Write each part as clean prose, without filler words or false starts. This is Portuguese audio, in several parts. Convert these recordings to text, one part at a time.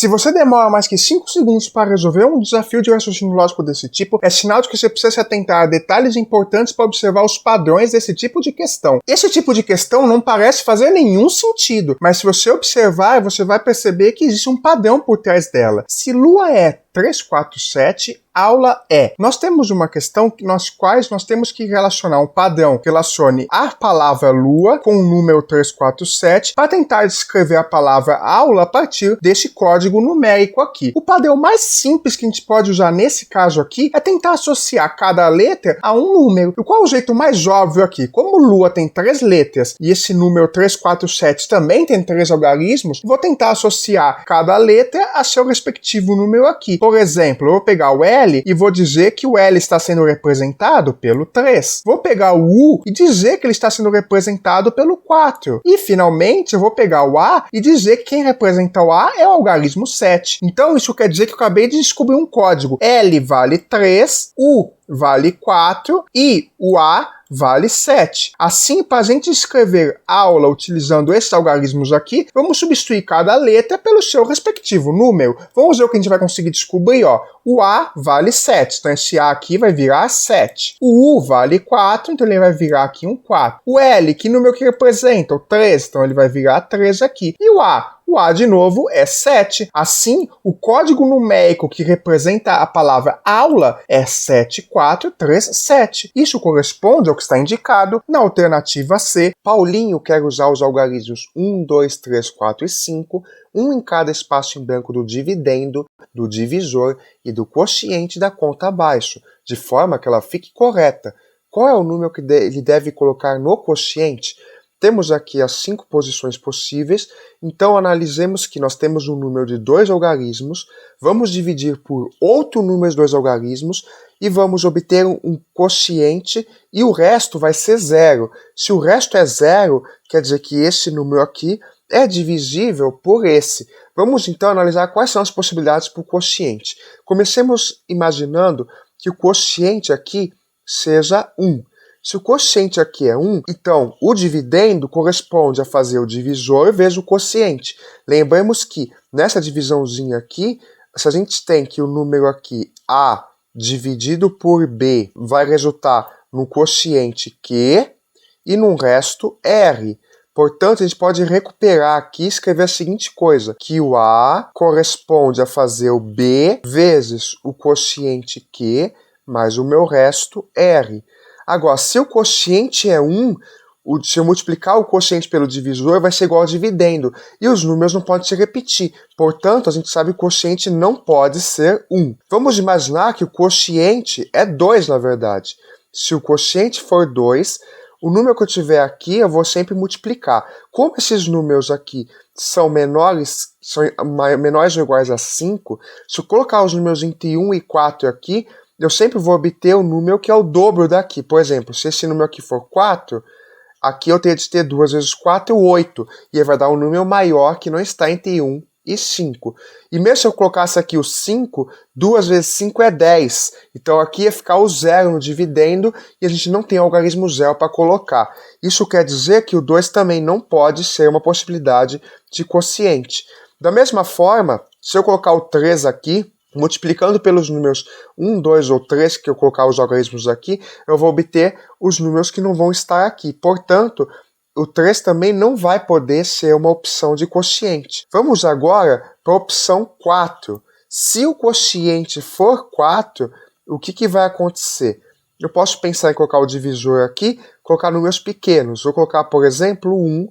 Se você demora mais que 5 segundos para resolver um desafio de raciocínio lógico desse tipo, é sinal de que você precisa se atentar a detalhes importantes para observar os padrões desse tipo de questão. Esse tipo de questão não parece fazer nenhum sentido, mas se você observar, você vai perceber que existe um padrão por trás dela. Se Lua é 347, aula é. Nós temos uma questão nas quais nós temos que relacionar um padrão que relacione a palavra lua com o número 347 para tentar descrever a palavra aula a partir desse código numérico aqui. O padrão mais simples que a gente pode usar nesse caso aqui é tentar associar cada letra a um número. E qual é o jeito mais óbvio aqui? Como lua tem 3 letras e esse número 347 também tem 3 algarismos, vou tentar associar cada letra a seu respectivo número aqui. Por exemplo, eu vou pegar o L e vou dizer que o L está sendo representado pelo 3. Vou pegar o U e dizer que ele está sendo representado pelo 4. E, finalmente, eu vou pegar o A e dizer que quem representa o A é o algarismo 7. Então, isso quer dizer que eu acabei de descobrir um código. L vale 3, U vale 4 e o A vale 7. Assim, para a gente escrever aula utilizando esses algarismos aqui, vamos substituir cada letra pelo seu respectivo número. Vamos ver o que a gente vai conseguir descobrir, ó. O A vale 7, então esse A aqui vai virar 7. O U vale 4, então ele vai virar aqui um 4. O L, que número que representa? O 3, então ele vai virar 3 aqui. E o A? O A, de novo, é 7. Assim, o código numérico que representa a palavra aula é 7437. Isso corresponde ao que está indicado na alternativa C. Paulinho quer usar os algarismos 1, 2, 3, 4 e 5, um em cada espaço em branco do dividendo, do divisor e do quociente da conta abaixo, de forma que ela fique correta. Qual é o número que ele deve colocar no quociente? Temos aqui as 5 posições possíveis, então analisemos que nós temos um número de 2 algarismos, vamos dividir por outro número de 2 algarismos e vamos obter um quociente e o resto vai ser 0. Se o resto é 0, quer dizer que esse número aqui é divisível por esse. Vamos então analisar quais são as possibilidades para o quociente. Comecemos imaginando que o quociente aqui seja 1. Se o quociente aqui é 1, então o dividendo corresponde a fazer o divisor vezes o quociente. Lembramos que nessa divisãozinha aqui, se a gente tem que o número aqui A dividido por B vai resultar no quociente Q e no resto R. Portanto, a gente pode recuperar aqui e escrever a seguinte coisa, que o A corresponde a fazer o B vezes o quociente Q mais o meu resto R. Agora, se o quociente é 1, se eu multiplicar o quociente pelo divisor, vai ser igual ao dividendo. E os números não podem se repetir. Portanto, a gente sabe que o quociente não pode ser 1. Vamos imaginar que o quociente é 2, na verdade. Se o quociente for 2, o número que eu tiver aqui, eu vou sempre multiplicar. Como esses números aqui são menores ou iguais a 5, se eu colocar os números entre 1 e 4 aqui, eu sempre vou obter o número que é o dobro daqui. Por exemplo, se esse número aqui for 4, aqui eu teria de ter 2 vezes 4, 8. E aí vai dar um número maior que não está entre 1 e 5. E mesmo se eu colocasse aqui o 5, 2 vezes 5 é 10. Então aqui ia ficar o 0 no dividendo e a gente não tem algarismo 0 para colocar. Isso quer dizer que o 2 também não pode ser uma possibilidade de quociente. Da mesma forma, se eu colocar o 3 aqui, multiplicando pelos números 1, 2 ou 3, que eu colocar os algarismos aqui, eu vou obter os números que não vão estar aqui. Portanto, o 3 também não vai poder ser uma opção de quociente. Vamos agora para a opção 4. Se o quociente for 4, o que vai acontecer? Eu posso pensar em colocar o divisor aqui, colocar números pequenos. Vou colocar, por exemplo, o 1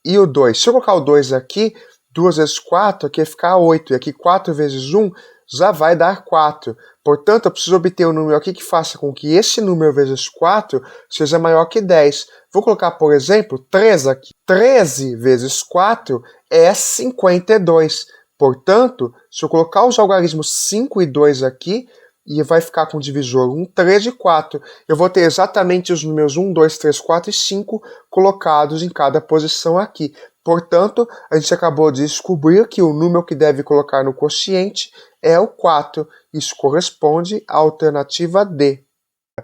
e o 2. Se eu colocar o 2 aqui, 2 vezes 4, aqui vai ficar 8. E aqui 4 vezes 1 já vai dar 4. Portanto, eu preciso obter um número aqui que faça com que esse número vezes 4 seja maior que 10. Vou colocar, por exemplo, 3 aqui. 13 vezes 4 é 52. Portanto, se eu colocar os algarismos 5 e 2 aqui, e vai ficar com o divisor 1, 3 e 4. Eu vou ter exatamente os números 1, 2, 3, 4 e 5 colocados em cada posição aqui. Portanto, a gente acabou de descobrir que o número que deve colocar no quociente é o 4. Isso corresponde à alternativa D.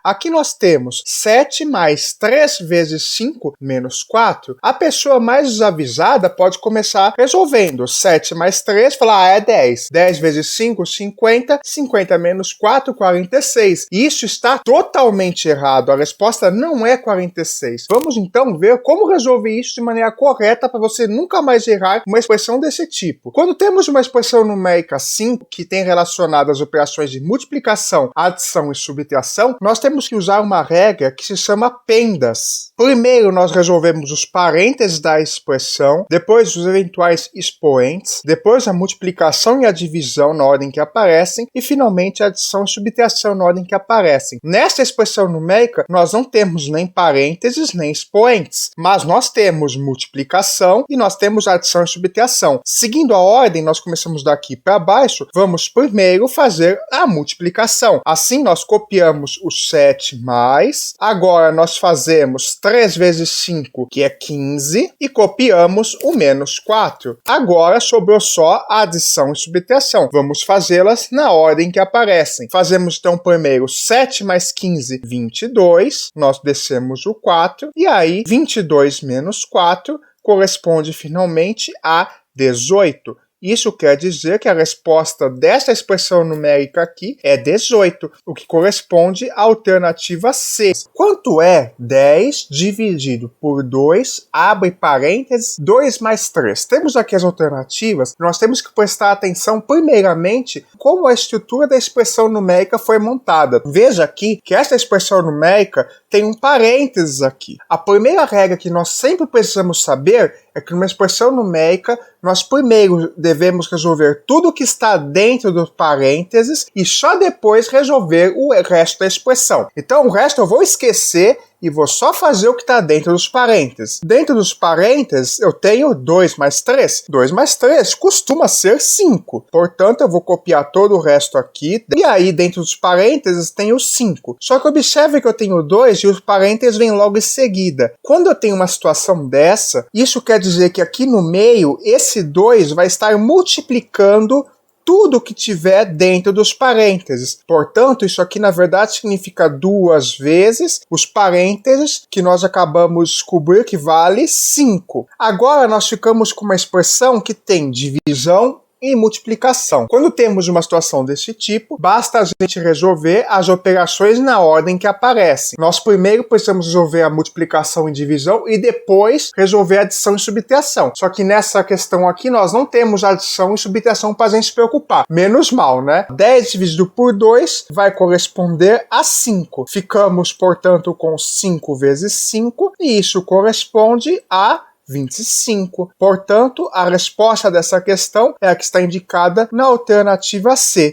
Aqui nós temos 7 mais 3 vezes 5 menos 4. A pessoa mais desavisada pode começar resolvendo. 7 mais 3, falar, é 10. 10 vezes 5, 50. 50 menos 4, 46. Isso está totalmente errado. A resposta não é 46. Vamos então ver como resolver isso de maneira correta para você nunca mais errar uma expressão desse tipo. Quando temos uma expressão numérica 5 que tem relacionado as operações de multiplicação, adição e subtração, nós temos que usar uma regra que se chama pendas. Primeiro nós resolvemos os parênteses da expressão, depois os eventuais expoentes, depois a multiplicação e a divisão na ordem que aparecem e finalmente a adição e subtração na ordem que aparecem. Nesta expressão numérica nós não temos nem parênteses nem expoentes, mas nós temos multiplicação e nós temos adição e subtração. Seguindo a ordem, nós começamos daqui para baixo, vamos primeiro fazer a multiplicação. Assim nós copiamos o 7 mais, agora nós fazemos 3 vezes 5, que é 15, e copiamos o menos 4. Agora sobrou só a adição e subtração. Vamos fazê-las na ordem que aparecem. Fazemos então primeiro 7 mais 15, 22, nós descemos o 4, e aí 22 menos 4 corresponde finalmente a 18. Isso quer dizer que a resposta desta expressão numérica aqui é 18, o que corresponde à alternativa C. Quanto é 10 dividido por 2, abre parênteses, 2 mais 3? Temos aqui as alternativas, nós temos que prestar atenção primeiramente como a estrutura da expressão numérica foi montada. Veja aqui que esta expressão numérica tem um parênteses aqui. A primeira regra que nós sempre precisamos saber é que numa expressão numérica nós primeiro devemos resolver tudo que está dentro dos parênteses e só depois resolver o resto da expressão. Então o resto eu vou esquecer e vou só fazer o que está dentro dos parênteses. Dentro dos parênteses eu tenho 2 mais 3. 2 mais 3 costuma ser 5. Portanto, eu vou copiar todo o resto aqui. E aí, dentro dos parênteses, tenho 5. Só que observe que eu tenho 2 e os parênteses vêm logo em seguida. Quando eu tenho uma situação dessa, isso quer dizer que aqui no meio, esse 2 vai estar multiplicando tudo que tiver dentro dos parênteses. Portanto, isso aqui na verdade significa 2 vezes os parênteses que nós acabamos de descobrir que vale 5. Agora nós ficamos com uma expressão que tem divisão e multiplicação. Quando temos uma situação desse tipo, basta a gente resolver as operações na ordem que aparecem. Nós primeiro precisamos resolver a multiplicação e divisão e depois resolver a adição e subtração. Só que nessa questão aqui nós não temos adição e subtração para a gente se preocupar. Menos mal, né? 10 dividido por 2 vai corresponder a 5. Ficamos, portanto, com 5 vezes 5 e isso corresponde a 25. Portanto, a resposta dessa questão é a que está indicada na alternativa C.